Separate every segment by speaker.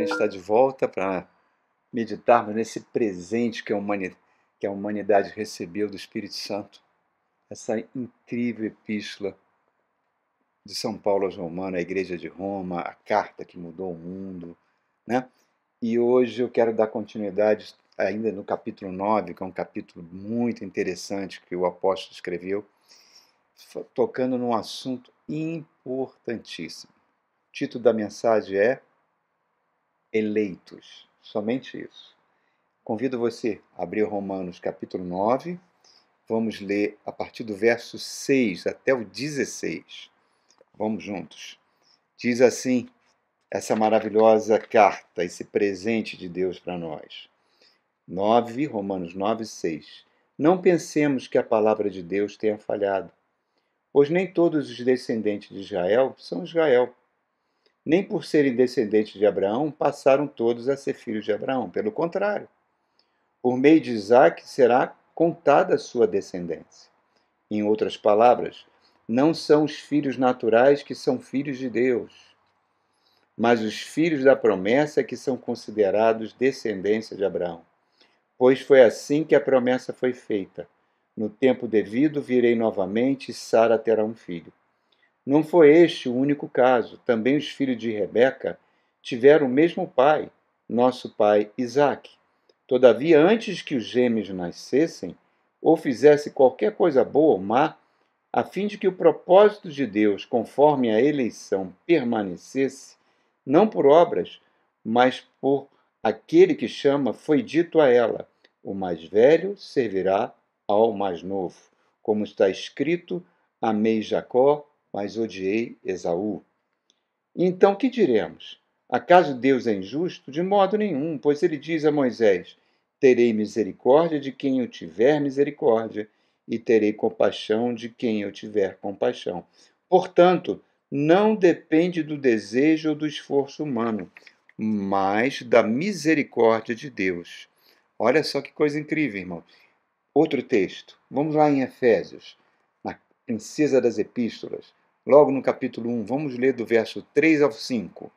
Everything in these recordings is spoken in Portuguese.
Speaker 1: gente está de volta para meditarmos nesse presente que a humanidade recebeu do Espírito Santo, essa incrível epístola de São Paulo aos Romanos, a Igreja de Roma, a carta que mudou o mundo, né? E hoje eu quero dar continuidade ainda no capítulo 9, que é um capítulo muito interessante que o apóstolo escreveu, tocando num assunto importantíssimo. O título da mensagem é Eleitos, somente isso. Convido você a abrir Romanos capítulo 9, vamos ler a partir do verso 6 até o 16. Vamos juntos. Diz assim essa maravilhosa carta, esse presente de Deus para nós. Romanos 9, 6. Não pensemos que a palavra de Deus tenha falhado, pois nem todos os descendentes de Israel são Israel. Nem por serem descendentes de Abraão passaram todos a ser filhos de Abraão. Pelo contrário, por meio de Isaque será contada a sua descendência. Em outras palavras, não são os filhos naturais que são filhos de Deus, mas os filhos da promessa que são considerados descendência de Abraão. Pois foi assim que a promessa foi feita. No tempo devido virei novamente e Sara terá um filho. Não foi este o único caso. Também os filhos de Rebeca tiveram o mesmo pai, nosso pai Isaque. Todavia, antes que os gêmeos nascessem, ou fizesse qualquer coisa boa ou má, a fim de que o propósito de Deus, conforme a eleição, permanecesse, não por obras, mas por aquele que chama, foi dito a ela: o mais velho servirá ao mais novo. Como está escrito: amei Jacó, mas odiei Esaú. Então que diremos? Acaso Deus é injusto? De modo nenhum, pois ele diz a Moisés: terei misericórdia de quem eu tiver misericórdia, e terei compaixão de quem eu tiver compaixão. Portanto, não depende do desejo ou do esforço humano, mas da misericórdia de Deus. Olha só que coisa incrível, irmão. Outro texto. Vamos lá em Efésios, na princesa das epístolas. Logo no capítulo 1, vamos ler do verso 3 ao 5.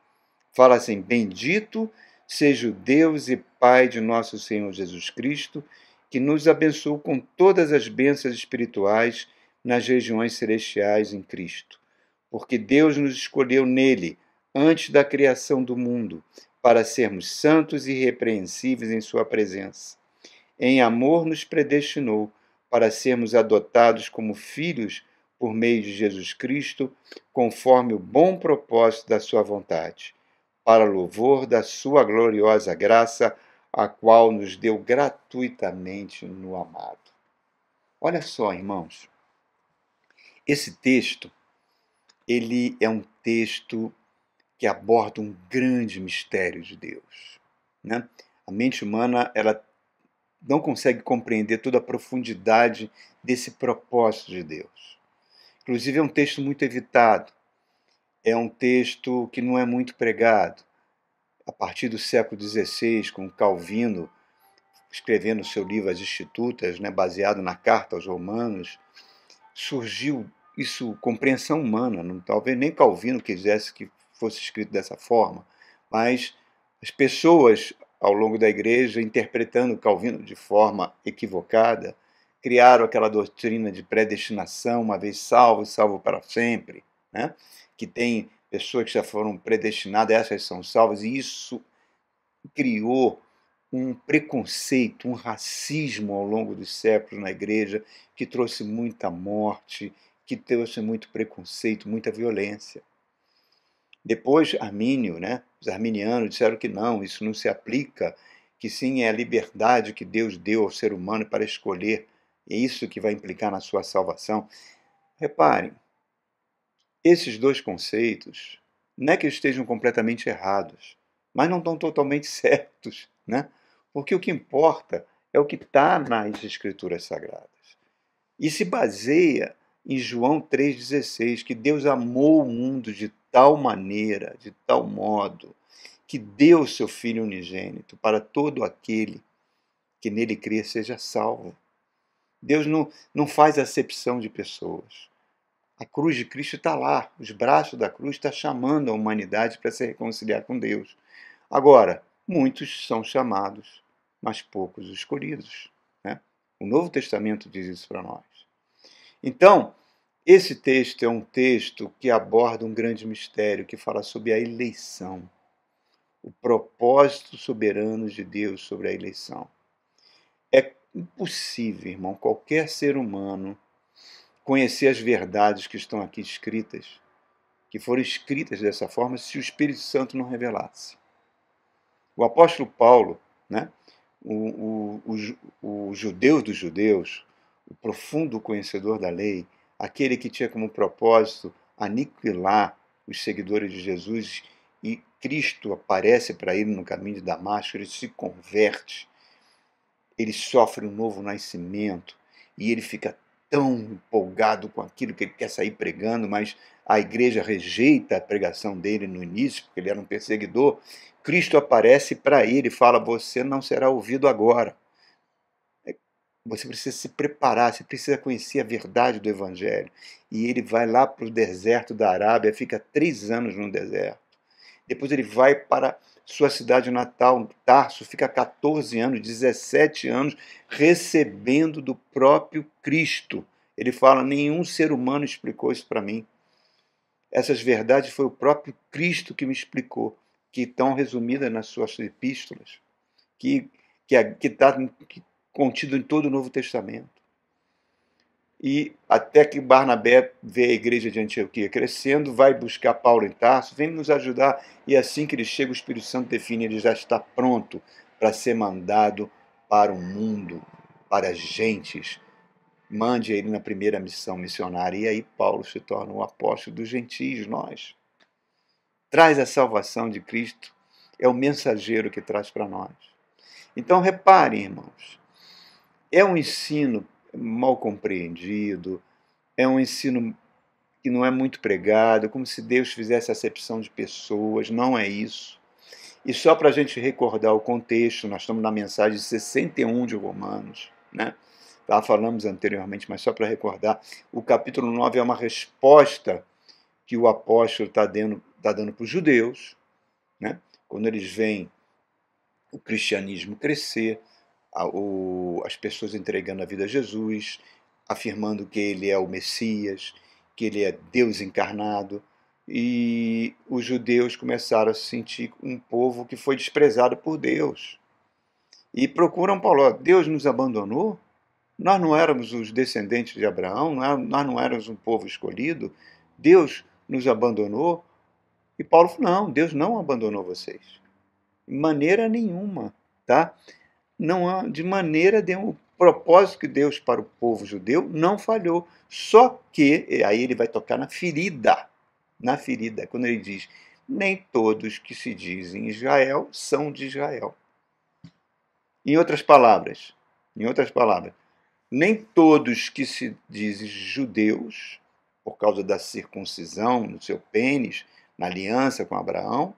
Speaker 1: Fala assim: bendito seja o Deus e Pai de nosso Senhor Jesus Cristo, que nos abençoou com todas as bênçãos espirituais nas regiões celestiais em Cristo. Porque Deus nos escolheu nele, antes da criação do mundo, para sermos santos e irrepreensíveis em sua presença. Em amor nos predestinou para sermos adotados como filhos por meio de Jesus Cristo, conforme o bom propósito da sua vontade, para louvor da sua gloriosa graça, a qual nos deu gratuitamente no amado. Olha só, irmãos, esse texto, ele é um texto que aborda um grande mistério de Deus, né? A mente humana, ela não consegue compreender toda a profundidade desse propósito de Deus. Inclusive, é um texto muito evitado, é um texto que não é muito pregado. A partir do século XVI, com Calvino escrevendo seu livro As Institutas, né, baseado na Carta aos Romanos, surgiu isso, compreensão humana. Não, talvez nem Calvino quisesse que fosse escrito dessa forma, mas as pessoas ao longo da igreja, interpretando Calvino de forma equivocada, criaram aquela doutrina de predestinação, uma vez salvo, salvo para sempre, né? Que tem pessoas que já foram predestinadas, essas são salvas, e isso criou um preconceito, um racismo ao longo dos séculos na igreja, que trouxe muita morte, que trouxe muito preconceito, muita violência. Depois, Armínio, né? Os arminianos disseram que não, isso não se aplica, que sim, é a liberdade que Deus deu ao ser humano para escolher, é isso que vai implicar na sua salvação. Reparem, esses dois conceitos, não é que estejam completamente errados, mas não estão totalmente certos, né? Porque o que importa é o que está nas Escrituras Sagradas. E se baseia em João 3,16, que Deus amou o mundo de tal maneira, de tal modo, que deu o seu Filho unigênito para todo aquele que nele crê seja salvo. Deus não faz acepção de pessoas. A cruz de Cristo está lá, os braços da cruz estão chamando a humanidade para se reconciliar com Deus. Agora, muitos são chamados, mas poucos escolhidos, né? O Novo Testamento diz isso para nós. Então, esse texto é um texto que aborda um grande mistério, que fala sobre a eleição, o propósito soberano de Deus sobre a eleição. É impossível, irmão, qualquer ser humano conhecer as verdades que estão aqui escritas, que foram escritas dessa forma, se o Espírito Santo não revelasse. O apóstolo Paulo, né, o judeu dos judeus, o profundo conhecedor da lei, aquele que tinha como propósito aniquilar os seguidores de Jesus, e Cristo aparece para ele no caminho de Damasco, ele se converte, ele sofre um novo nascimento e ele fica tão empolgado com aquilo que ele quer sair pregando, mas a igreja rejeita a pregação dele no início, porque ele era um perseguidor. Cristo aparece para ele e fala: você não será ouvido agora. Você precisa se preparar, você precisa conhecer a verdade do Evangelho. E ele vai lá para o deserto da Arábia, fica 3 anos no deserto. Depois ele vai para sua cidade natal, Tarso, fica 14 anos, 17 anos, recebendo do próprio Cristo. Ele fala: nenhum ser humano explicou isso para mim. Essas verdades foi o próprio Cristo que me explicou, que estão resumidas nas suas epístolas, que está contido em todo o Novo Testamento. E até que Barnabé vê a igreja de Antioquia crescendo, vai buscar Paulo em Tarso, vem nos ajudar, e assim que ele chega, o Espírito Santo define, ele já está pronto para ser mandado para o mundo, para as gentes. Mande ele na primeira missão missionária, e aí Paulo se torna o apóstolo dos gentios, nós. Traz a salvação de Cristo, é o mensageiro que traz para nós. Então reparem, irmãos, é um ensino mal compreendido, é um ensino que não é muito pregado, como se Deus fizesse acepção de pessoas, não é isso. E só para a gente recordar o contexto, nós estamos na mensagem 61 de Romanos, né? Já falamos anteriormente, mas só para recordar, o capítulo 9 é uma resposta que o apóstolo está dando para os judeus, né? Quando eles veem o cristianismo crescer, as pessoas entregando a vida a Jesus, afirmando que ele é o Messias, que ele é Deus encarnado, e os judeus começaram a se sentir um povo que foi desprezado por Deus. E procuram Paulo: Deus nos abandonou? Nós não éramos os descendentes de Abraão? Nós não éramos um povo escolhido? Deus nos abandonou? E Paulo falou: não, Deus não abandonou vocês. De maneira nenhuma, tá? Não há, de maneira nenhuma. O propósito que Deus para o povo judeu não falhou. Só que, e aí ele vai tocar na ferida, quando ele diz: nem todos que se dizem Israel são de Israel. Em outras palavras, nem todos que se dizem judeus, por causa da circuncisão no seu pênis, na aliança com Abraão,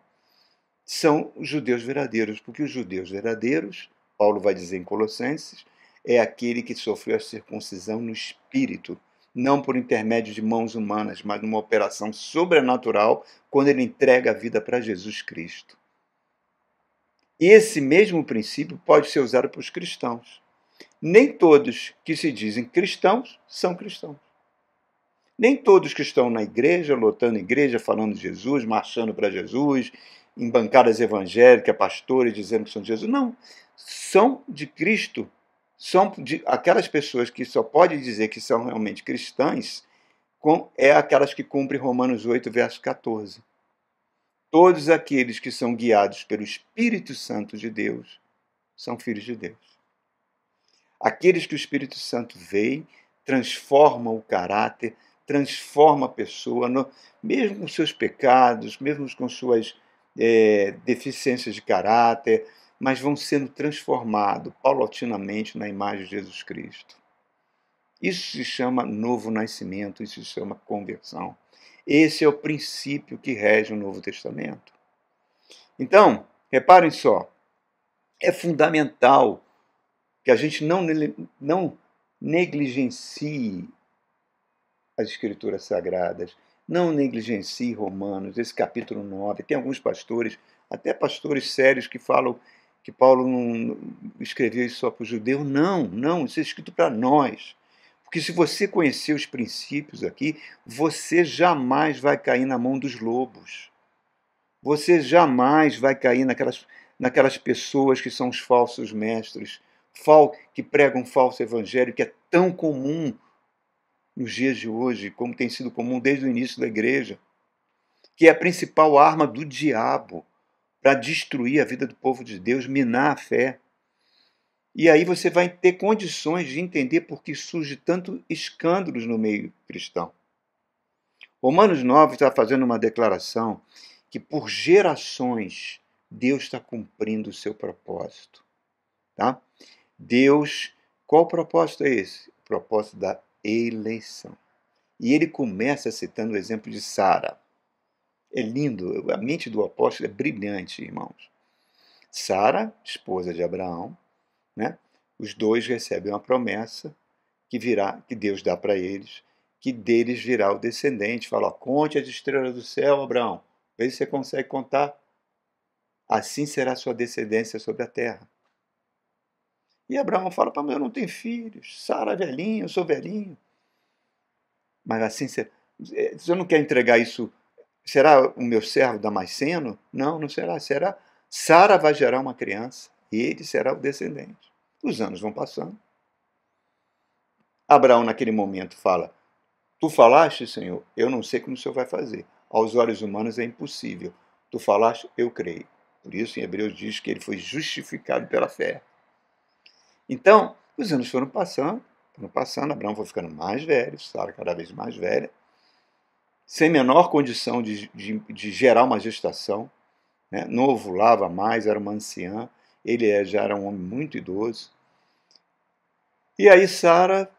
Speaker 1: são judeus verdadeiros, porque os judeus verdadeiros, Paulo vai dizer em Colossenses, é aquele que sofreu a circuncisão no espírito, não por intermédio de mãos humanas, mas numa operação sobrenatural, quando ele entrega a vida para Jesus Cristo. Esse mesmo princípio pode ser usado para os cristãos. Nem todos que se dizem cristãos são cristãos. Nem todos que estão na igreja, lotando igreja, falando de Jesus, marchando para Jesus, em bancadas evangélicas, pastores dizendo que são de Jesus. Não, são de Cristo. São de aquelas pessoas que só podem dizer que são realmente cristãs, é aquelas que cumprem Romanos 8, verso 14. Todos aqueles que são guiados pelo Espírito Santo de Deus são filhos de Deus. Aqueles que o Espírito Santo veio, transformam o caráter, transforma a pessoa, mesmo com seus pecados, mesmo com suas deficiências de caráter, mas vão sendo transformados paulatinamente na imagem de Jesus Cristo. Isso se chama novo nascimento, isso se chama conversão. Esse é o princípio que rege o Novo Testamento. Então, reparem só, é fundamental que a gente não negligencie as Escrituras Sagradas, não negligencie Romanos, esse capítulo 9. Tem alguns pastores até pastores sérios que falam que Paulo não escreveu isso só para o judeu. Não, não, isso é escrito para nós. Porque se você conhecer os princípios aqui, você jamais vai cair na mão dos lobos. Você jamais vai cair naquelas pessoas que são os falsos mestres, que pregam um falso evangelho, que é tão comum nos dias de hoje, como tem sido comum desde o início da igreja, que é a principal arma do diabo para destruir a vida do povo de Deus, minar a fé. E aí você vai ter condições de entender por que surge tanto escândalos no meio cristão. Romanos 9 está fazendo uma declaração que por gerações Deus está cumprindo o seu propósito. Tá? Deus, qual propósito é esse? O propósito da eleição. E ele começa citando o exemplo de Sara. É lindo, a mente do apóstolo é brilhante, irmãos. Sara, esposa de Abraão, né? Os dois recebem uma promessa que Deus dá para eles, que deles virá o descendente. Fala, ó, conte as estrelas do céu, Abraão. Vê se você consegue contar. Assim será a sua descendência sobre a terra. E Abraão fala para mim, eu não tenho filhos. Sara é velhinha, eu sou velhinho. Mas assim, você não quer entregar isso? Será o meu servo Damasceno? Não, não será. Será. Sara vai gerar uma criança e ele será o descendente. Os anos vão passando. Abraão, naquele momento, fala, tu falaste, Senhor, eu não sei como o Senhor vai fazer. Aos olhos humanos é impossível. Tu falaste, eu creio. Por isso, em Hebreus diz que ele foi justificado pela fé. Então, os anos foram passando, Abraão foi ficando mais velho, Sara cada vez mais velha, sem menor condição de gerar uma gestação, né? Não ovulava mais, era uma anciã, ele já era um homem muito idoso. E aí Sara,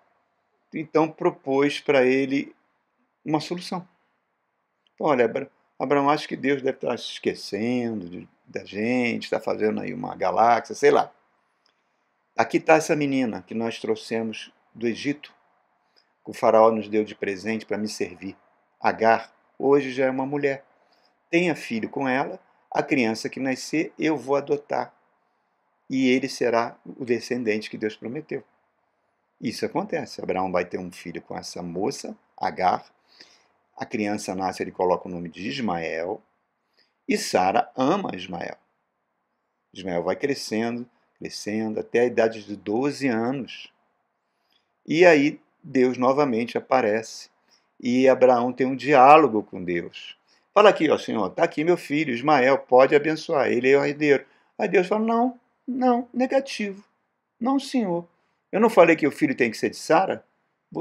Speaker 1: então, propôs para ele uma solução. Olha, Abraão, acho que Deus deve estar se esquecendo da gente, está fazendo aí uma galáxia, sei lá. Aqui está essa menina que nós trouxemos do Egito, que o faraó nos deu de presente para me servir. Agar, hoje já é uma mulher. Tenha filho com ela, a criança que nascer eu vou adotar. E ele será o descendente que Deus prometeu. Isso acontece. Abraão vai ter um filho com essa moça, Agar. A criança nasce, ele coloca o nome de Ismael. E Sara ama Ismael. Ismael vai crescendo, até a idade de 12 anos. E aí Deus novamente aparece. E Abraão tem um diálogo com Deus. Fala aqui, ó, Senhor, está aqui meu filho, Ismael, pode abençoar, ele é o herdeiro. Aí Deus fala, não, negativo. Não, Senhor. Eu não falei que o filho tem que ser de Sara?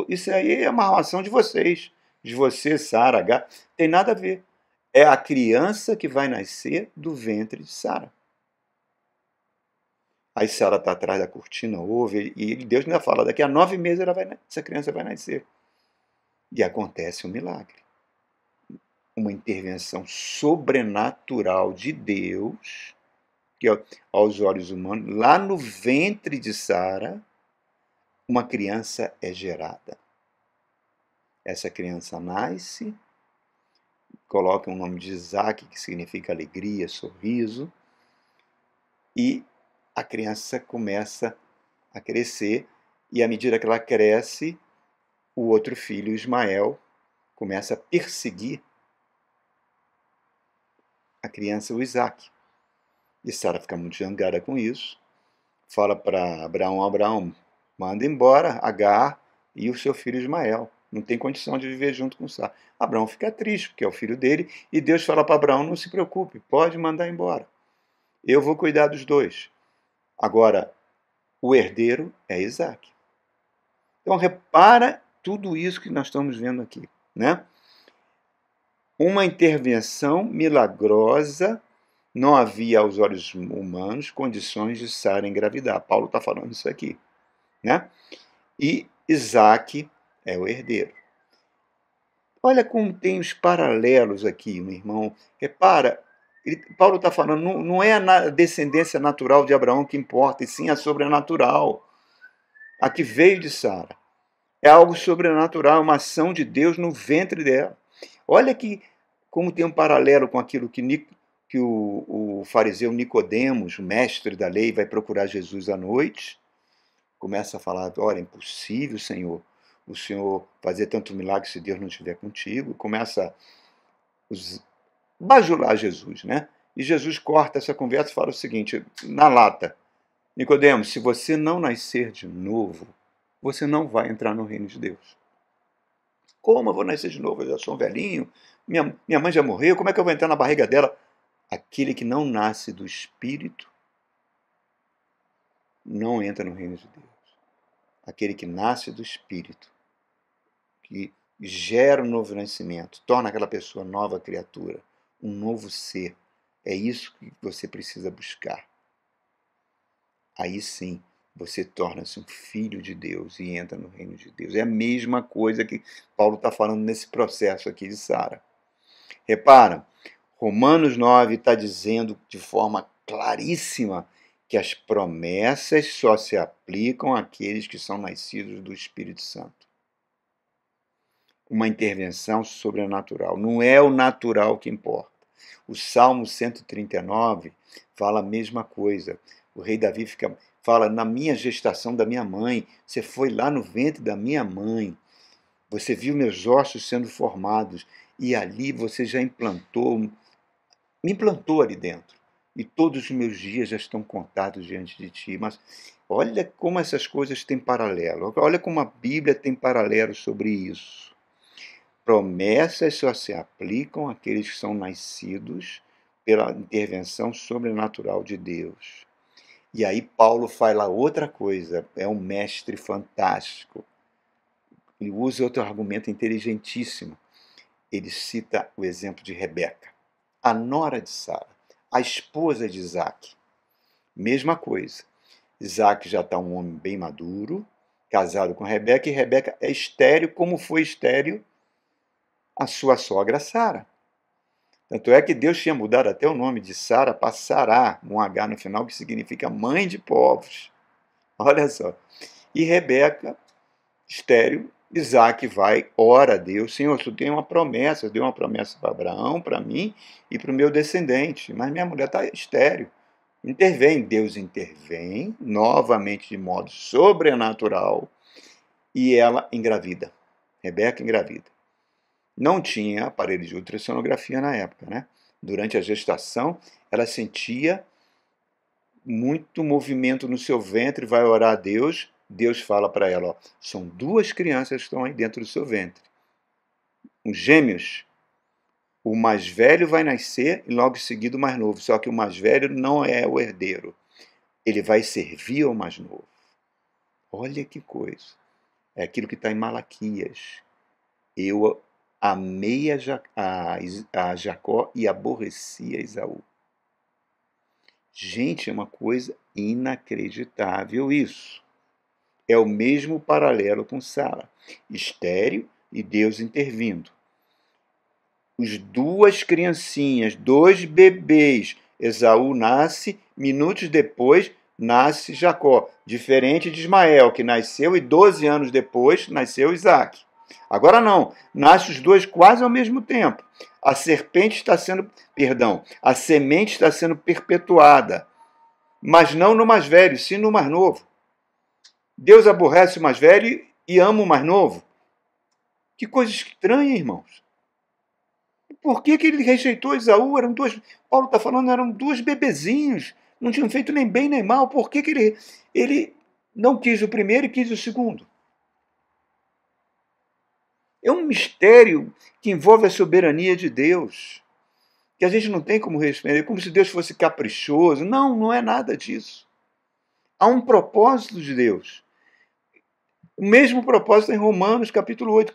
Speaker 1: Isso aí é uma relação de vocês. De você, Sara, H. Tem nada a ver. É a criança que vai nascer do ventre de Sara. Aí Sara está atrás da cortina, ouve, e Deus ainda fala, daqui a 9 meses essa criança vai nascer. E acontece um milagre. Uma intervenção sobrenatural de Deus, que aos olhos humanos, lá no ventre de Sara, uma criança é gerada. Essa criança nasce, coloca o nome de Isaac, que significa alegria, sorriso, e a criança começa a crescer, e à medida que ela cresce, o outro filho, Ismael, começa a perseguir a criança, o Isaac. E Sara fica muito zangada com isso, fala para Abraão, manda embora Agar e o seu filho Ismael. Não tem condição de viver junto com Sara. Abraão fica triste, porque é o filho dele, e Deus fala para Abraão, não se preocupe, pode mandar embora. Eu vou cuidar dos dois. Agora, o herdeiro é Isaac. Então, repara tudo isso que nós estamos vendo aqui, né? Uma intervenção milagrosa, não havia aos olhos humanos condições de Sara engravidar. Paulo está falando isso aqui, né? E Isaac é o herdeiro. Olha como tem os paralelos aqui, meu irmão. Repara, Paulo está falando, não é a descendência natural de Abraão que importa, e sim a sobrenatural. A que veio de Sara. É algo sobrenatural, uma ação de Deus no ventre dela. Olha como tem um paralelo com aquilo que que o fariseu Nicodemos, o mestre da lei, vai procurar Jesus à noite, começa a falar: olha, é impossível, Senhor, o Senhor fazer tanto milagre se Deus não estiver contigo. Começa a bajular Jesus, né? E Jesus corta essa conversa e fala o seguinte, na lata: Nicodemos, se você não nascer de novo, você não vai entrar no reino de Deus. Como eu vou nascer de novo? Eu já sou um velhinho, minha mãe já morreu, como é que eu vou entrar na barriga dela? Aquele que não nasce do Espírito não entra no reino de Deus. Aquele que nasce do Espírito, que gera um novo nascimento, torna aquela pessoa nova criatura, um novo ser. É isso que você precisa buscar. Aí sim, você torna-se um filho de Deus e entra no reino de Deus. É a mesma coisa que Paulo está falando nesse processo aqui de Sara. Repara, Romanos 9 está dizendo de forma claríssima que as promessas só se aplicam àqueles que são nascidos do Espírito Santo. Uma intervenção sobrenatural. Não é o natural que importa. O Salmo 139 fala a mesma coisa. O rei Davi fala: na minha gestação da minha mãe, você foi lá no ventre da minha mãe, você viu meus ossos sendo formados, e ali você já me implantou ali dentro. E todos os meus dias já estão contados diante de ti. Mas olha como essas coisas têm paralelo. Olha como a Bíblia tem paralelo sobre isso. Promessas só se aplicam àqueles que são nascidos pela intervenção sobrenatural de Deus. E aí Paulo fala outra coisa, é um mestre fantástico. Ele usa outro argumento inteligentíssimo. Ele cita o exemplo de Rebeca, a nora de Sara, a esposa de Isaac. Mesma coisa. Isaac já está um homem bem maduro, casado com Rebeca, e Rebeca é estéril, como foi estéril a sua sogra Sara. Tanto é que Deus tinha mudado até o nome de Sara para Sará, com um H no final, que significa mãe de povos. Olha só. E Rebeca, estéril, Isaac vai, ora a Deus: Senhor, tu tem uma promessa, deu uma promessa para Abraão, para mim e para o meu descendente, mas minha mulher está estéril. Intervém, Deus intervém, novamente de modo sobrenatural, e ela engravida. Rebeca engravida. Não tinha aparelho de ultrassonografia na época, né? Durante a gestação, ela sentia muito movimento no seu ventre, vai orar a Deus. Deus fala para ela: ó, são duas crianças que estão aí dentro do seu ventre. Os gêmeos. O mais velho vai nascer e logo em seguida o mais novo. Só que o mais velho não é o herdeiro. Ele vai servir ao mais novo. Olha que coisa. É aquilo que está em Malaquias. Eu amei a Jacó e aborreci a Esaú. Gente, é uma coisa inacreditável isso. É o mesmo paralelo com Sara. Estéril e Deus intervindo. Os duas criancinhas, dois bebês. Esaú nasce, minutos depois nasce Jacó. Diferente de Ismael, que nasceu e 12 anos depois nasceu Isaac. Agora não, nasce os dois quase ao mesmo tempo. A semente está sendo, a semente está sendo perpetuada, mas não no mais velho, sim no mais novo. Deus aborrece o mais velho e ama o mais novo. Que coisa estranha, irmãos. Por que ele rejeitou Esaú? Paulo está falando, eram dois bebezinhos, não tinham feito nem bem nem mal. Por que ele não quis o primeiro e quis o segundo? É um mistério que envolve a soberania de Deus, que a gente não tem como responder, como se Deus fosse caprichoso. Não, não é nada disso. Há um propósito de Deus. O mesmo propósito em Romanos, capítulo 8.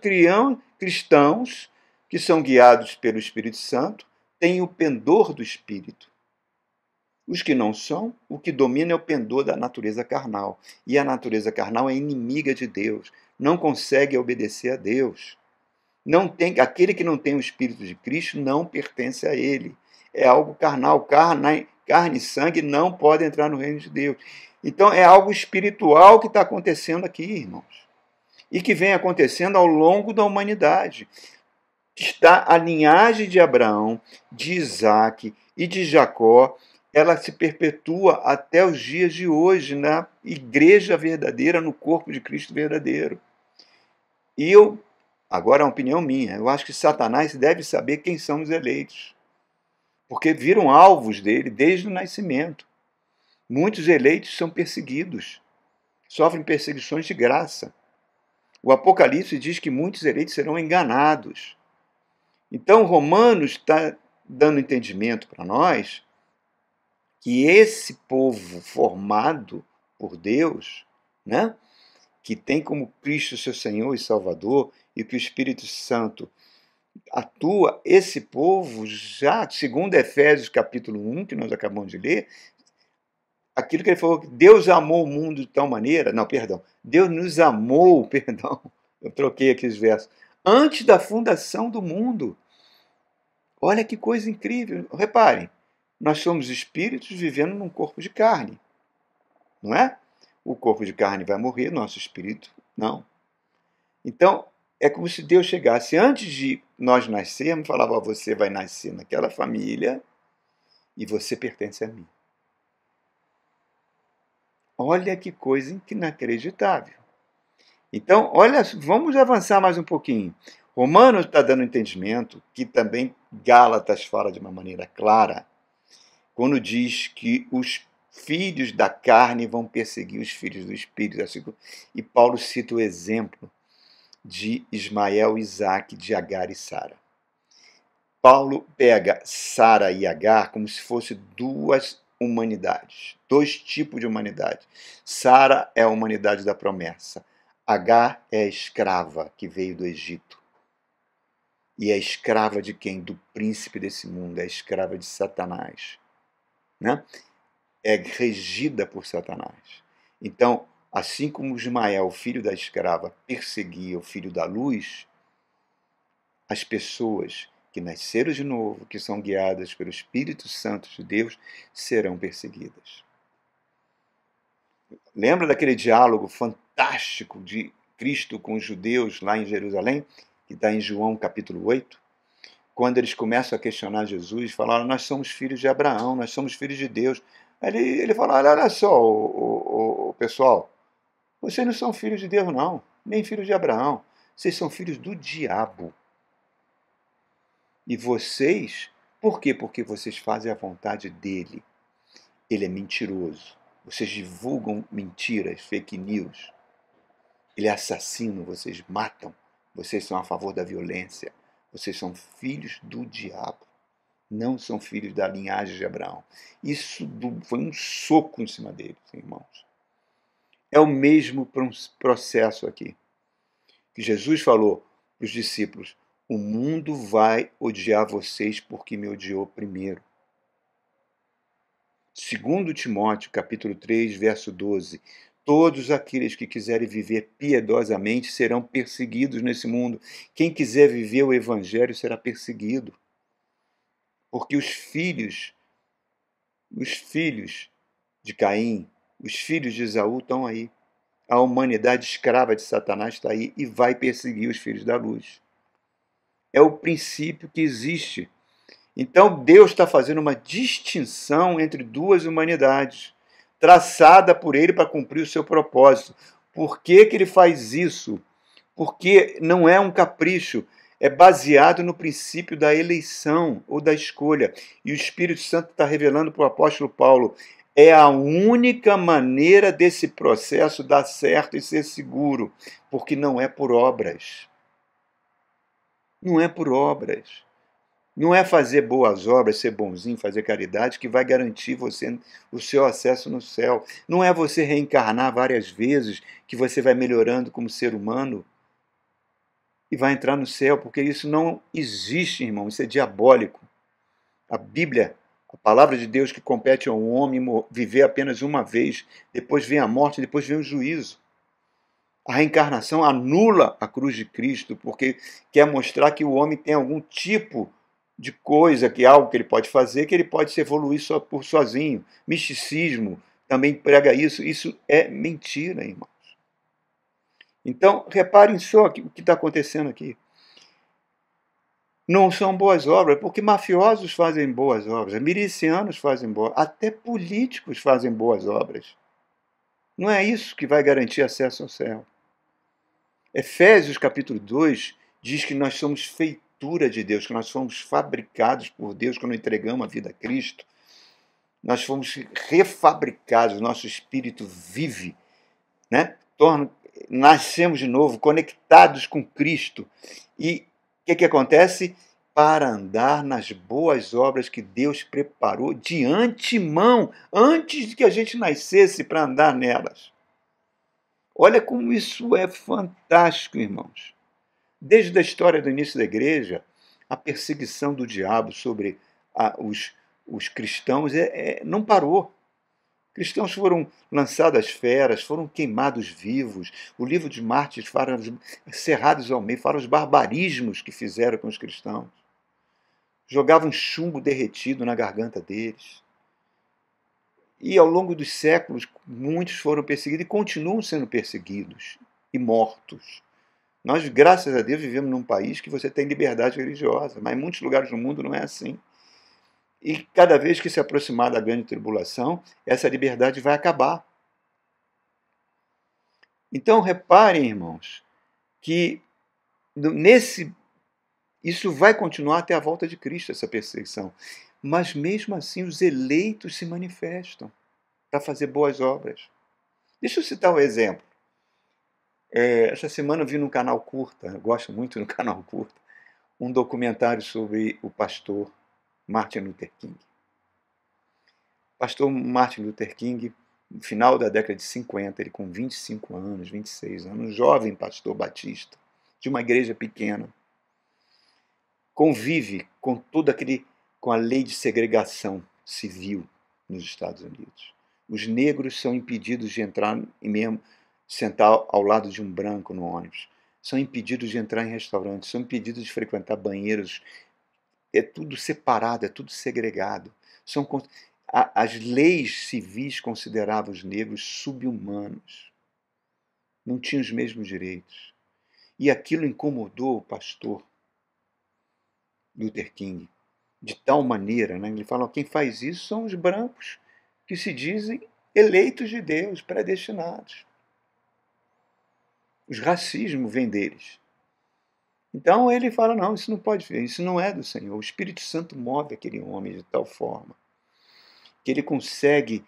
Speaker 1: Cristãos que são guiados pelo Espírito Santo têm o pendor do Espírito. Os que não são, o que domina é o pendor da natureza carnal. E a natureza carnal é inimiga de Deus, não consegue obedecer a Deus. Aquele que não tem o Espírito de Cristo não pertence a ele. É algo carnal. Carne e sangue não podem entrar no reino de Deus. Então é algo espiritual que está acontecendo aqui, irmãos. E que vem acontecendo ao longo da humanidade. está a linhagem de Abraão, de Isaac e de Jacó, ela se perpetua até os dias de hoje na igreja verdadeira, no corpo de Cristo verdadeiro. E agora é uma opinião minha, eu acho que Satanás deve saber quem são os eleitos, porque viram alvos dele desde o nascimento. Muitos eleitos são perseguidos, sofrem perseguições de graça. O Apocalipse diz que muitos eleitos serão enganados. Então, Romanos está dando entendimento para nós que esse povo formado por Deus, né, que tem como Cristo seu Senhor e Salvador, e que o Espírito Santo atua, esse povo já, segundo Efésios capítulo 1, que nós acabamos de ler, aquilo que ele falou, que Deus amou o mundo de tal maneira, não, perdão, Deus nos amou, perdão, eu troquei aqui os versos, antes da fundação do mundo. Olha que coisa incrível. Reparem, nós somos espíritos vivendo num corpo de carne, não é? O corpo de carne vai morrer, nosso espírito não. Então, é como se Deus chegasse antes de nós nascermos, falava, você vai nascer naquela família e você pertence a mim. Olha que coisa inacreditável. Então, olha, vamos avançar mais um pouquinho. Romanos está dando entendimento, que também Gálatas fala de uma maneira clara, quando diz que os filhos da carne vão perseguir os filhos do Espírito. E Paulo cita o exemplo de Ismael, Isaac, de Agar e Sara. Paulo pega Sara e Agar como se fossem duas humanidades, dois tipos de humanidade. Sara é a humanidade da promessa. Agar é a escrava que veio do Egito. E é escrava de quem? Do príncipe desse mundo, é escrava de Satanás. Né? É regida por Satanás. Então, assim como Ismael, filho da escrava, perseguia o filho da luz, as pessoas que nasceram de novo, que são guiadas pelo Espírito Santo de Deus, serão perseguidas. Lembra daquele diálogo fantástico de Cristo com os judeus lá em Jerusalém, que está em João capítulo 8? Quando eles começam a questionar Jesus, falaram, nós somos filhos de Abraão, nós somos filhos de Deus. Aí ele falou, olha só, o pessoal, vocês não são filhos de Deus não, nem filhos de Abraão, vocês são filhos do diabo. E vocês, por quê? Porque vocês fazem a vontade dele. Ele é mentiroso. Vocês divulgam mentiras, fake news. Ele é assassino, vocês matam. Vocês são a favor da violência. Vocês são filhos do diabo. Não são filhos da linhagem de Abraão. Isso foi um soco em cima deles, irmãos. É o mesmo processo aqui. Que Jesus falou para os discípulos, o mundo vai odiar vocês porque me odiou primeiro. 2 Timóteo, capítulo 3, verso 12. Todos aqueles que quiserem viver piedosamente serão perseguidos nesse mundo. Quem quiser viver o evangelho será perseguido. Porque os filhos de Caim, os filhos de Esaú estão aí. A humanidade escrava de Satanás está aí e vai perseguir os filhos da luz. É o princípio que existe. Então Deus está fazendo uma distinção entre duas humanidades, traçada por ele para cumprir o seu propósito. Por que ele faz isso? Porque não é um capricho, é baseado no princípio da eleição ou da escolha. E o Espírito Santo está revelando para o apóstolo Paulo, é a única maneira desse processo dar certo e ser seguro, porque não é por obras. Não é por obras. Não é fazer boas obras, ser bonzinho, fazer caridade, que vai garantir você o seu acesso no céu. Não é você reencarnar várias vezes que você vai melhorando como ser humano e vai entrar no céu, porque isso não existe, irmão, isso é diabólico. A Bíblia, a palavra de Deus que compete ao homem viver apenas uma vez, depois vem a morte, depois vem o juízo. A reencarnação anula a cruz de Cristo, porque quer mostrar que o homem tem algum tipo de coisa, que é algo que ele pode fazer, que ele pode se evoluir só por sozinho. Misticismo também prega isso. Isso é mentira, irmãos. Então, reparem só o que está acontecendo aqui. Não são boas obras, porque mafiosos fazem boas obras, milicianos fazem boas, até políticos fazem boas obras. Não é isso que vai garantir acesso ao céu. Efésios capítulo 2 diz que nós somos feitura de Deus, que nós fomos fabricados por Deus quando entregamos a vida a Cristo. Nós fomos refabricados, nosso espírito vive, né? Nascemos de novo, conectados com Cristo. E o que acontece? Para andar nas boas obras que Deus preparou de antemão, antes de que a gente nascesse, para andar nelas. Olha como isso é fantástico, irmãos. Desde a história do início da igreja, a perseguição do diabo sobre os cristãos não parou. Cristãos foram lançados às feras, foram queimados vivos. O livro de Mártires fala cerrados ao meio, fala os barbarismos que fizeram com os cristãos. Jogavam chumbo derretido na garganta deles. E ao longo dos séculos, muitos foram perseguidos e continuam sendo perseguidos e mortos. Nós, graças a Deus, vivemos num país que você tem liberdade religiosa, mas em muitos lugares do mundo não é assim. E cada vez que se aproximar da grande tribulação, essa liberdade vai acabar. Então, reparem, irmãos, que isso vai continuar até a volta de Cristo, essa perseguição. Mas mesmo assim, os eleitos se manifestam para fazer boas obras. Deixa eu citar um exemplo. Essa semana eu vi no canal Curta, eu gosto muito do canal Curta, um documentário sobre o pastor Martin Luther King. O pastor Martin Luther King, no final da década de 50, ele com 25 anos, 26 anos, um jovem pastor batista, de uma igreja pequena, convive com com a lei de segregação civil nos Estados Unidos. Os negros são impedidos de entrar e mesmo sentar ao lado de um branco no ônibus. São impedidos de entrar em restaurantes, são impedidos de frequentar banheiros. É tudo separado, é tudo segregado. As leis civis consideravam os negros sub-humanos. Não tinham os mesmos direitos. E aquilo incomodou o pastor Luther King de tal maneira, né? Ele fala, quem faz isso são os brancos que se dizem eleitos de Deus, predestinados. Os racismos vêm deles. Então ele fala, não, isso não pode ver, isso não é do Senhor. O Espírito Santo move aquele homem de tal forma que ele consegue,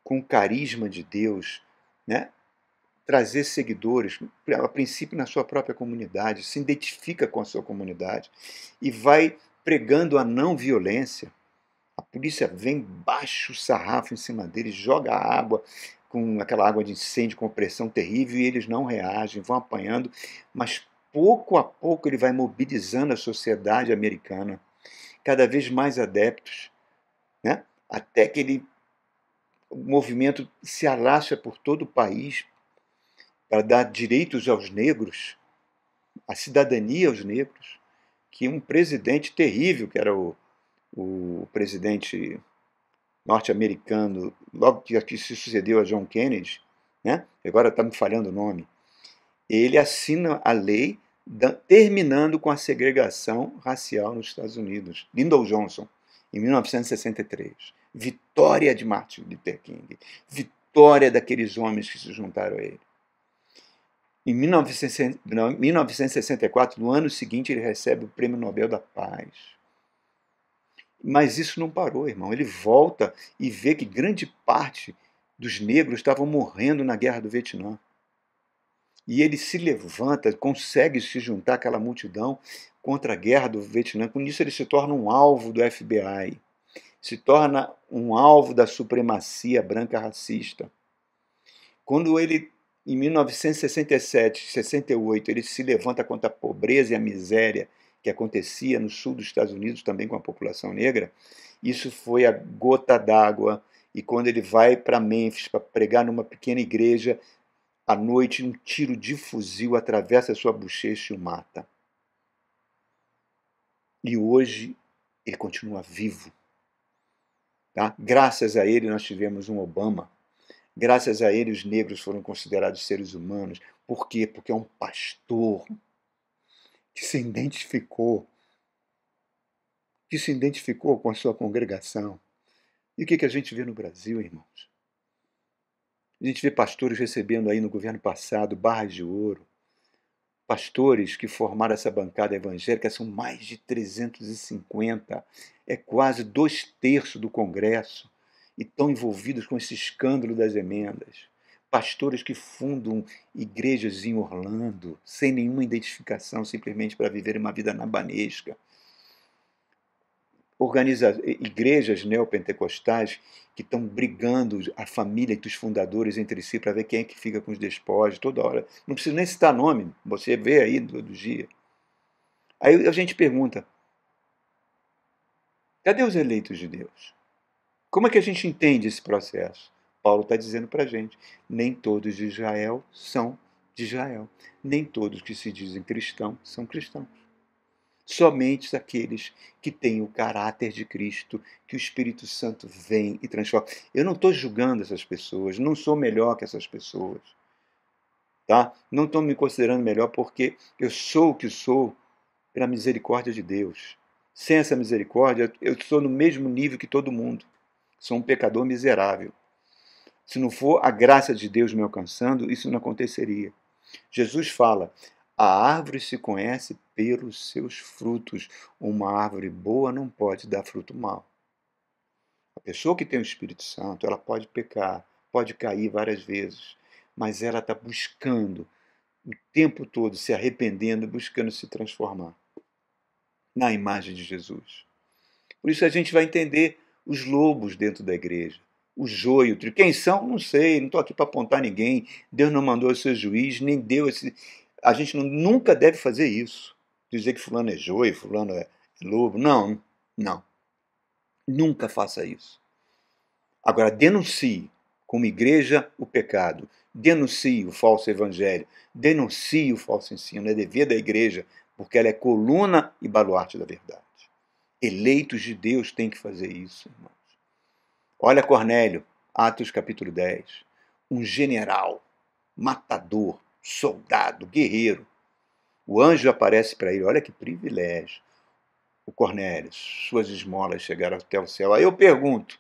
Speaker 1: com o carisma de Deus, né, trazer seguidores, a princípio na sua própria comunidade, se identifica com a sua comunidade e vai pregando a não violência. A polícia vem, baixa o sarrafo em cima deles, joga água, com aquela água de incêndio com pressão terrível, e eles não reagem, vão apanhando, mas pouco a pouco ele vai mobilizando a sociedade americana, cada vez mais adeptos, né? Até que o movimento se alastra por todo o país para dar direitos aos negros, a cidadania aos negros, que um presidente terrível, que era o presidente norte-americano, logo que se sucedeu a John Kennedy, né? Agora está me falhando o nome, ele assina a lei terminando com a segregação racial nos Estados Unidos. Lyndon Johnson, em 1963. Vitória de Martin Luther King. Vitória daqueles homens que se juntaram a ele. Em 1964, no ano seguinte, ele recebe o Prêmio Nobel da Paz. Mas isso não parou, irmão. Ele volta e vê que grande parte dos negros estavam morrendo na Guerra do Vietnã. E ele se levanta, consegue se juntar àquela multidão contra a Guerra do Vietnã. Com isso, ele se torna um alvo do FBI. Se torna um alvo da supremacia branca racista. Quando ele, em 1967, 68, ele se levanta contra a pobreza e a miséria que acontecia no sul dos Estados Unidos, também com a população negra, isso foi a gota d'água. E quando ele vai para Memphis para pregar numa pequena igreja, à noite, um tiro de fuzil atravessa a sua bochecha e o mata. E hoje ele continua vivo. Tá? Graças a ele nós tivemos um Obama. Graças a ele os negros foram considerados seres humanos. Por quê? Porque é um pastor que se identificou que se identificou com a sua congregação. E o que a gente vê no Brasil, irmãos? A gente vê pastores recebendo aí no governo passado barras de ouro. Pastores que formaram essa bancada evangélica são mais de 350, é quase 2/3 do Congresso, e estão envolvidos com esse escândalo das emendas. Pastores que fundam igrejas em Orlando, sem nenhuma identificação, simplesmente para viverem uma vida nabanesca. Igrejas neopentecostais que estão brigando, a família e os fundadores entre si, para ver quem é que fica com os despojos toda hora. Não preciso nem citar nome, você vê aí todo dia. Aí a gente pergunta, cadê os eleitos de Deus? Como é que a gente entende esse processo? Paulo está dizendo para a gente, nem todos de Israel são de Israel. Nem todos que se dizem cristãos são cristãos. Somente aqueles que têm o caráter de Cristo, que o Espírito Santo vem e transforma. Eu não estou julgando essas pessoas, não sou melhor que essas pessoas. Tá? Não estou me considerando melhor porque eu sou o que sou pela misericórdia de Deus. Sem essa misericórdia, eu estou no mesmo nível que todo mundo. Sou um pecador miserável. Se não for a graça de Deus me alcançando, isso não aconteceria. Jesus fala, a árvore se conhece pelos seus frutos. Uma árvore boa não pode dar fruto mau. A pessoa que tem o Espírito Santo, ela pode pecar, pode cair várias vezes, mas ela está buscando o tempo todo, se arrependendo, buscando se transformar na imagem de Jesus. Por isso a gente vai entender os lobos dentro da igreja, o joio, o trigo. Quem são? Não sei, não estou aqui para apontar ninguém. Deus não mandou o seu juiz, nem deu esse. A gente nunca deve fazer isso. Dizer que fulano é joio, fulano é lobo. Não, não. Nunca faça isso. Agora, denuncie, como igreja, o pecado. Denuncie o falso evangelho. Denuncie o falso ensino. É dever da igreja, porque ela é coluna e baluarte da verdade. Eleitos de Deus têm que fazer isso, irmãos. Olha Cornélio, Atos capítulo 10. Um general, matador, soldado, guerreiro. O anjo aparece para ele, olha que privilégio. O Cornélio, suas esmolas chegaram até o céu. Aí eu pergunto,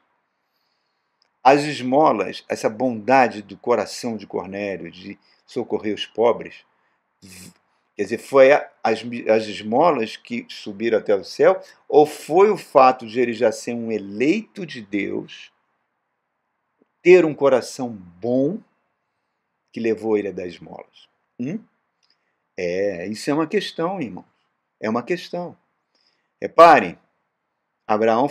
Speaker 1: as esmolas, essa bondade do coração de Cornélio de socorrer os pobres, quer dizer, foi as esmolas que subiram até o céu, ou foi o fato de ele já ser um eleito de Deus, ter um coração bom, que levou ele a dar esmolas? Isso é uma questão, irmão. É uma questão. Reparem, Abraão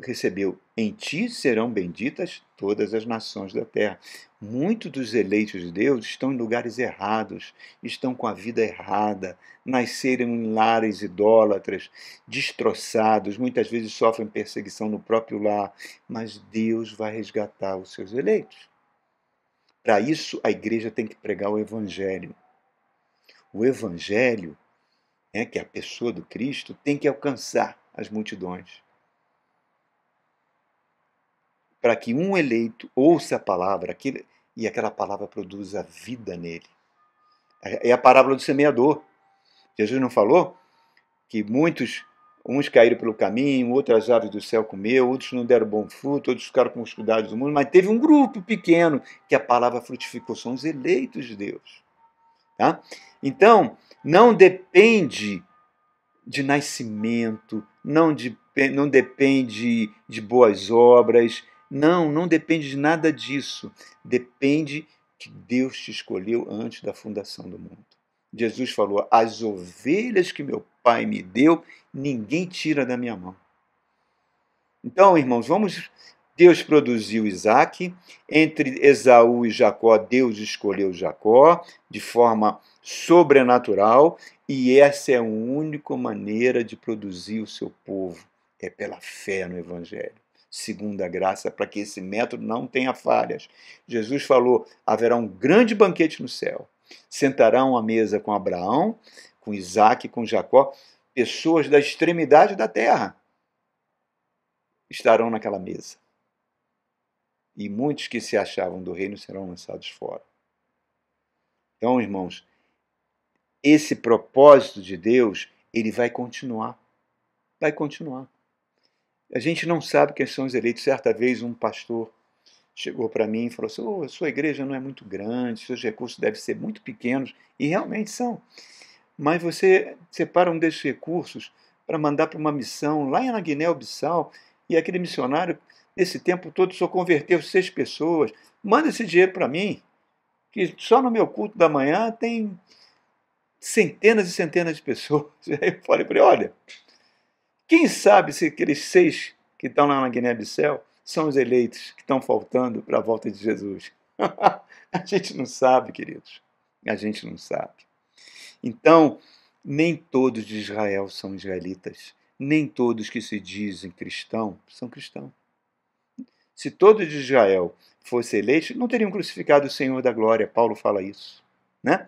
Speaker 1: recebeu, em ti serão benditas todas as nações da terra. Muitos dos eleitos de Deus estão em lugares errados, estão com a vida errada, nasceram em lares idólatras, destroçados, muitas vezes sofrem perseguição no próprio lar, mas Deus vai resgatar os seus eleitos. Para isso, a igreja tem que pregar o Evangelho. O Evangelho, que é a pessoa do Cristo, tem que alcançar as multidões. Para que um eleito ouça a palavra e aquela palavra produza vida nele. É a parábola do semeador. Jesus não falou que uns caíram pelo caminho, outras aves do céu comeu, outros não deram bom fruto, outros ficaram com os cuidados do mundo, mas teve um grupo pequeno que a palavra frutificou, são os eleitos de Deus. Tá? Então, não depende de nascimento, não depende de boas obras, não depende de nada disso. Depende que Deus te escolheu antes da fundação do mundo. Jesus falou, as ovelhas que meu Pai me deu, ninguém tira da minha mão. Então, irmãos, Deus produziu Isaac, entre Esaú e Jacó, Deus escolheu Jacó de forma sobrenatural, e essa é a única maneira de produzir o seu povo, é pela fé no Evangelho, segundo a graça, para que esse método não tenha falhas. Jesus falou, haverá um grande banquete no céu, sentarão à mesa com Abraão, com Isaac, com Jacó, pessoas da extremidade da terra estarão naquela mesa. E muitos que se achavam do reino serão lançados fora. Então, irmãos, esse propósito de Deus, ele vai continuar. vai continuar. A gente não sabe quem são os eleitos. Certa vez um pastor chegou para mim e falou assim: "Ô, a sua igreja não é muito grande, seus recursos devem ser muito pequenos", e realmente são. Mas você separa um desses recursos para mandar para uma missão lá na Guiné-Bissau, e aquele missionário, esse tempo todo, só converteu 6 pessoas. Manda esse dinheiro para mim, que só no meu culto da manhã tem centenas e centenas de pessoas. Aí eu falei para ele: olha, quem sabe se aqueles 6 que estão lá na Guiné-Bissau são os eleitos que estão faltando para a volta de Jesus. A gente não sabe, queridos. A gente não sabe. Então, nem todos de Israel são israelitas. Nem todos que se dizem cristãos são cristãos. Se todos de Israel fossem eleitos, não teriam crucificado o Senhor da glória. Paulo fala isso, né?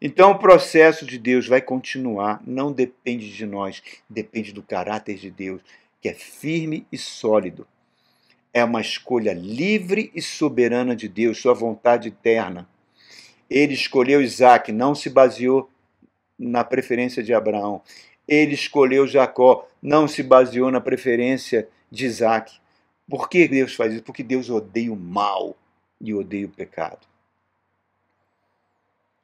Speaker 1: Então o processo de Deus vai continuar, não depende de nós, depende do caráter de Deus, que é firme e sólido. É uma escolha livre e soberana de Deus, sua vontade eterna. Ele escolheu Isaac, não se baseou na preferência de Abraão. Ele escolheu Jacó, não se baseou na preferência de Isaac. Por que Deus faz isso? Porque Deus odeia o mal e odeia o pecado.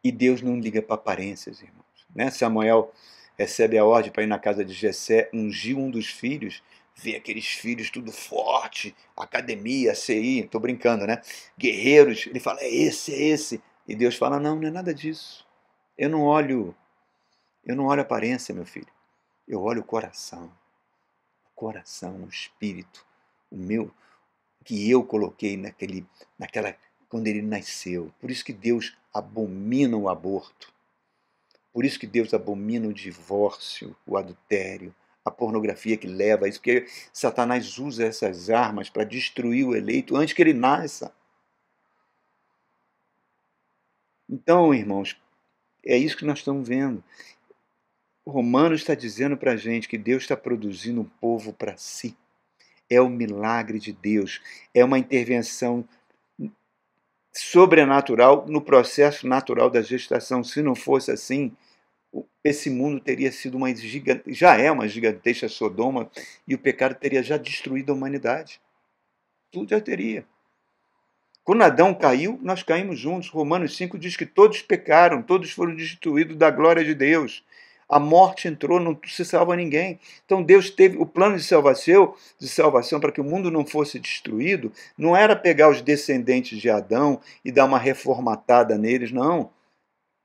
Speaker 1: E Deus não liga para aparências, irmãos. Né? Samuel recebe a ordem para ir na casa de Jessé, ungir um dos filhos, vê aqueles filhos tudo forte, academia, CI, estou brincando, né? Guerreiros, ele fala, é esse, é esse. E Deus fala, não, não é nada disso. Eu não olho a aparência, meu filho. Eu olho o coração, o espírito, o meu, que eu coloquei naquela, quando ele nasceu. Por isso que Deus abomina o aborto. Por isso que Deus abomina o divórcio, o adultério, a pornografia que leva a isso, porque Satanás usa essas armas para destruir o eleito antes que ele nasça. Então, irmãos, é isso que nós estamos vendo. O Romanos está dizendo para a gente que Deus está produzindo um povo para si. É o milagre de Deus, é uma intervenção sobrenatural no processo natural da gestação. Se não fosse assim, esse mundo teria sido já é uma gigantesca Sodoma, e o pecado teria já destruído a humanidade. Tudo já teria. Quando Adão caiu, nós caímos juntos. Romanos 5 diz que todos pecaram, todos foram destituídos da glória de Deus. A morte entrou, não se salva ninguém. Então Deus teve o plano de salvação para que o mundo não fosse destruído, não era pegar os descendentes de Adão e dar uma reformatada neles, não.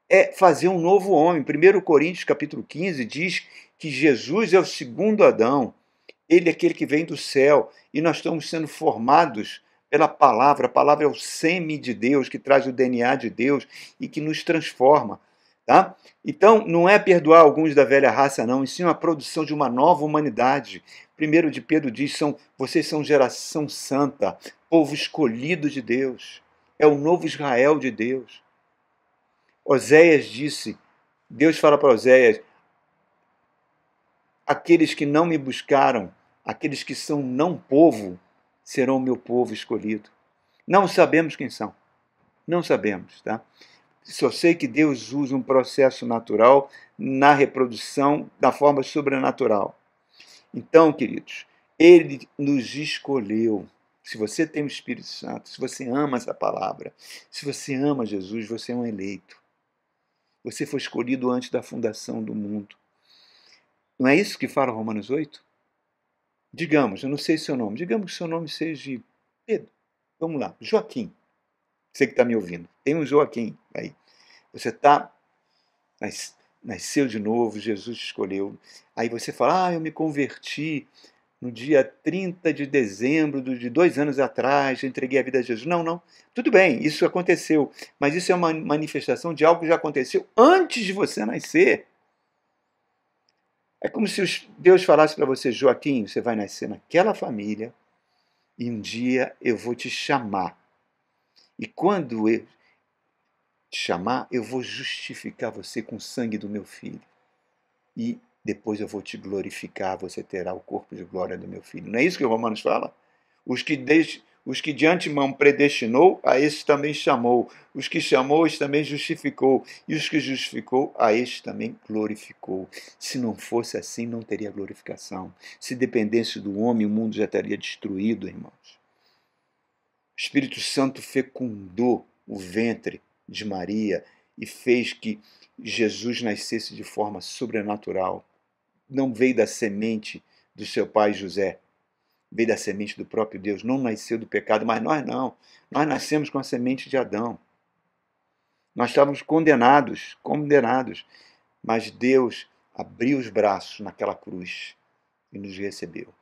Speaker 1: É fazer um novo homem. 1 Coríntios capítulo 15 diz que Jesus é o segundo Adão. Ele é aquele que vem do céu, e nós estamos sendo formados pela palavra. A palavra é o sêmen de Deus, que traz o DNA de Deus e que nos transforma. Tá? Então, não é perdoar alguns da velha raça, não, e sim a produção de uma nova humanidade. 1 de Pedro diz, vocês são geração santa, povo escolhido de Deus. É o novo Israel de Deus. Oséias disse, Deus fala para Oséias, aqueles que não me buscaram, aqueles que são não povo, serão o meu povo escolhido. Não sabemos quem são. Não sabemos, tá? Só sei que Deus usa um processo natural na reprodução da forma sobrenatural. Então, queridos, Ele nos escolheu. Se você tem o Espírito Santo, se você ama essa palavra, se você ama Jesus, você é um eleito. Você foi escolhido antes da fundação do mundo. Não é isso que fala Romanos 8? Digamos, eu não sei seu nome, digamos que seu nome seja Pedro. Vamos lá, Joaquim. Você que está me ouvindo. Tem um Joaquim aí. Você nasceu de novo, Jesus te escolheu. Aí você fala, eu me converti no dia 30 de dezembro de 2 anos atrás, eu entreguei a vida a Jesus. Não, não. Tudo bem, isso aconteceu. Mas isso é uma manifestação de algo que já aconteceu antes de você nascer. É como se Deus falasse para você, Joaquim, você vai nascer naquela família e um dia eu vou te chamar. E quando eu te chamar, eu vou justificar você com o sangue do meu filho. E depois eu vou te glorificar, você terá o corpo de glória do meu filho. Não é isso que o Romanos fala? Os que de antemão predestinou, a estes também chamou. Os que chamou, estes também justificou. E os que justificou, a estes também glorificou. Se não fosse assim, não teria glorificação. Se dependesse do homem, o mundo já estaria destruído, irmãos. O Espírito Santo fecundou o ventre de Maria e fez que Jesus nascesse de forma sobrenatural. Não veio da semente do seu pai José, veio da semente do próprio Deus, não nasceu do pecado, mas nós não. Nós nascemos com a semente de Adão. Nós estávamos condenados, mas Deus abriu os braços naquela cruz e nos recebeu.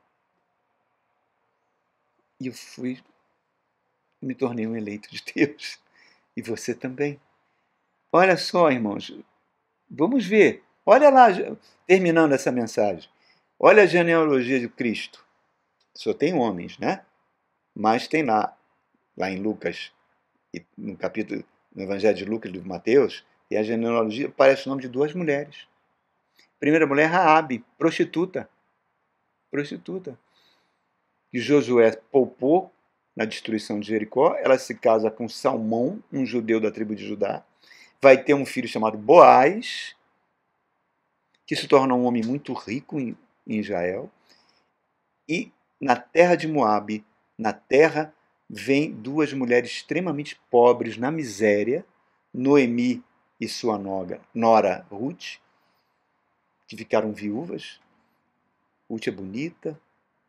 Speaker 1: E eu me tornei um eleito de Deus. E você também. Olha só, irmãos, vamos ver. Olha lá, terminando essa mensagem. Olha a genealogia de Cristo. Só tem homens, né? Mas tem lá em Lucas, no capítulo, no Evangelho de Lucas e de Mateus, e a genealogia aparece o nome de duas mulheres. Primeira mulher, Raabe, prostituta. Que Josué poupou na destruição de Jericó. Ela se casa com Salmão, um judeu da tribo de Judá. Vai ter um filho chamado Boaz, que se torna um homem muito rico em Israel. E na terra de Moabe, vem duas mulheres extremamente pobres, na miséria, Noemi e sua nora Ruth, que ficaram viúvas. Ruth é bonita.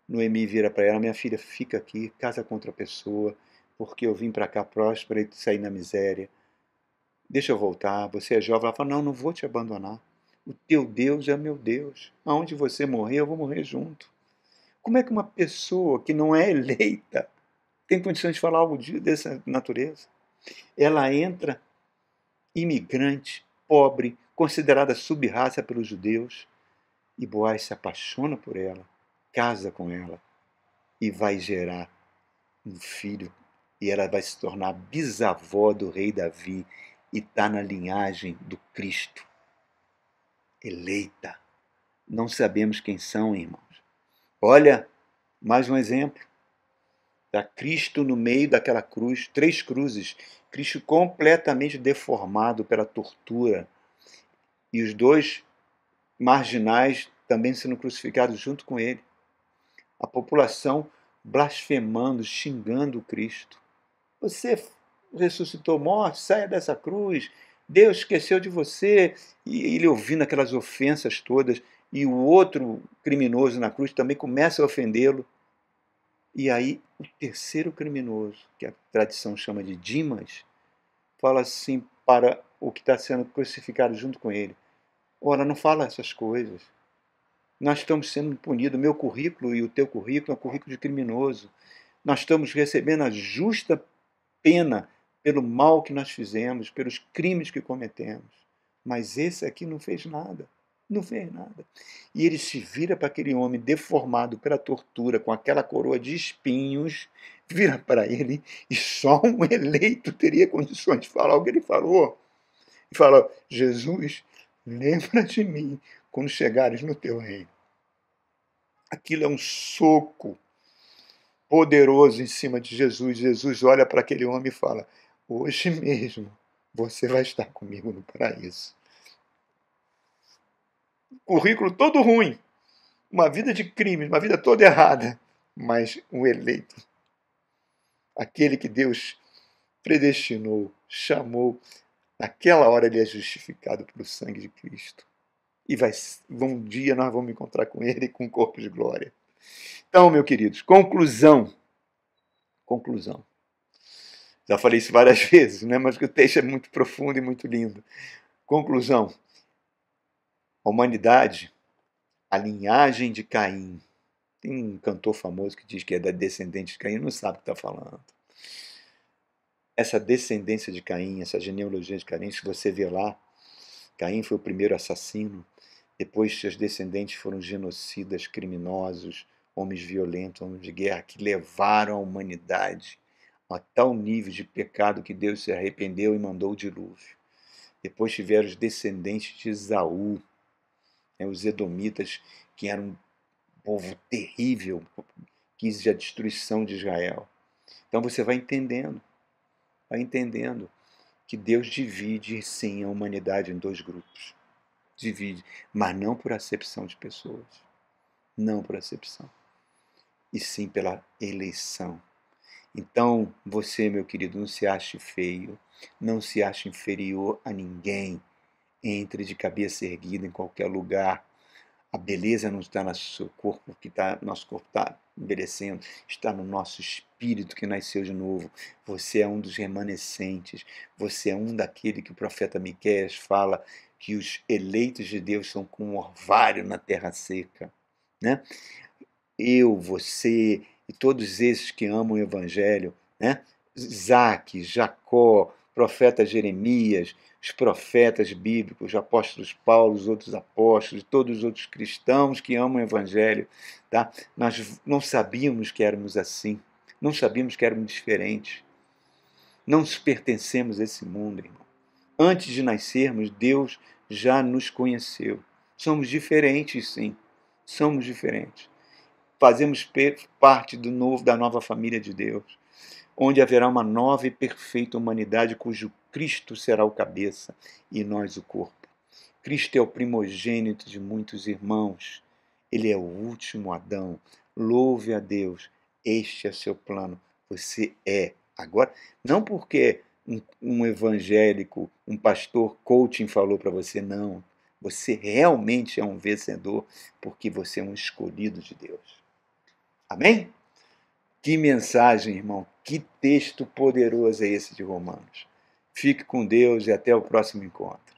Speaker 1: Noemi vira para ela: minha filha, fica aqui, casa com outra pessoa, porque eu vim para cá próspera e saí na miséria. Deixa eu voltar, você é jovem. Ela fala: não, não vou te abandonar. O teu Deus é meu Deus. Aonde você morrer, eu vou morrer junto. Como é que uma pessoa que não é eleita tem condições de falar algo dessa natureza? Ela entra imigrante, pobre, considerada sub-raça pelos judeus, e Boaz se apaixona por ela, casa com ela e vai gerar um filho, e ela vai se tornar bisavó do rei Davi e está na linhagem do Cristo. Eleita. Não sabemos quem são, irmãos. Olha, mais um exemplo. Está Cristo no meio daquela cruz, 3 cruzes, Cristo completamente deformado pela tortura, e os 2 marginais também sendo crucificados junto com ele. A população blasfemando, xingando o Cristo. Você ressuscitou morte, saia dessa cruz, Deus esqueceu de você. E ele ouvindo aquelas ofensas todas, e o outro criminoso na cruz também começa a ofendê-lo. E aí o terceiro criminoso, que a tradição chama de Dimas, fala assim para o que está sendo crucificado junto com ele: ora, não fala essas coisas. Nós estamos sendo punidos, o meu currículo e o teu currículo é um currículo de criminoso. Nós estamos recebendo a justa pena pelo mal que nós fizemos, pelos crimes que cometemos. Mas esse aqui não fez nada. Não fez nada. E ele se vira para aquele homem deformado pela tortura, com aquela coroa de espinhos, vira para ele, e só um eleito teria condições de falar o que ele falou. E fala: Jesus, lembra de mim quando chegares no teu reino. Aquilo é um soco poderoso em cima de Jesus. Jesus olha para aquele homem e fala: hoje mesmo você vai estar comigo no paraíso. Currículo todo ruim, uma vida de crimes, uma vida toda errada, mas um eleito, aquele que Deus predestinou, chamou, naquela hora ele é justificado pelo sangue de Cristo. E um dia nós vamos encontrar com ele com um corpo de glória. Então, meus queridos, conclusão. Já falei isso várias vezes, né? Mas o texto é muito profundo e muito lindo. Conclusão. A humanidade, a linhagem de Caim. Tem um cantor famoso que diz que é da descendente de Caim, não sabe o que está falando. Essa descendência de Caim, essa genealogia de Caim, se você vê lá, Caim foi o primeiro assassino, depois seus descendentes foram genocidas, criminosos, homens violentos, homens de guerra, que levaram a humanidade a tal nível de pecado que Deus se arrependeu e mandou o dilúvio. Depois tiveram os descendentes de Esaú, os edomitas, que eram um povo terrível, quis a destruição de Israel. Então você vai entendendo que Deus divide sim a humanidade em dois grupos. Divide, mas não por acepção de pessoas. Não por acepção. E sim pela eleição. Então, você, meu querido, não se ache feio, não se ache inferior a ninguém. Entre de cabeça erguida em qualquer lugar. A beleza não está no nosso corpo, nosso corpo está envelhecendo, está no nosso espírito que nasceu de novo. Você é um dos remanescentes, você é um daquele que o profeta Miqueias fala que os eleitos de Deus são como um orvalho na terra seca, né? Eu, você e todos esses que amam o Evangelho, né? Isaac, Jacó, profeta Jeremias, os profetas bíblicos, os apóstolos Paulo, os outros apóstolos, todos os outros cristãos que amam o Evangelho, tá? Nós não sabíamos que éramos assim, não sabíamos que éramos diferentes, não pertencemos a esse mundo, irmão. Antes de nascermos, Deus já nos conheceu. Somos diferentes, sim, somos diferentes. Fazemos parte da nova família de Deus, onde haverá uma nova e perfeita humanidade cujo Cristo será o cabeça e nós o corpo. Cristo é o primogênito de muitos irmãos. Ele é o último Adão. Louve a Deus. Este é seu plano. Você é. Agora, não porque um evangélico, um pastor coaching falou para você, não. Você realmente é um vencedor porque você é um escolhido de Deus. Amém? Que mensagem, irmão. Que texto poderoso é esse de Romanos. Fique com Deus e até o próximo encontro.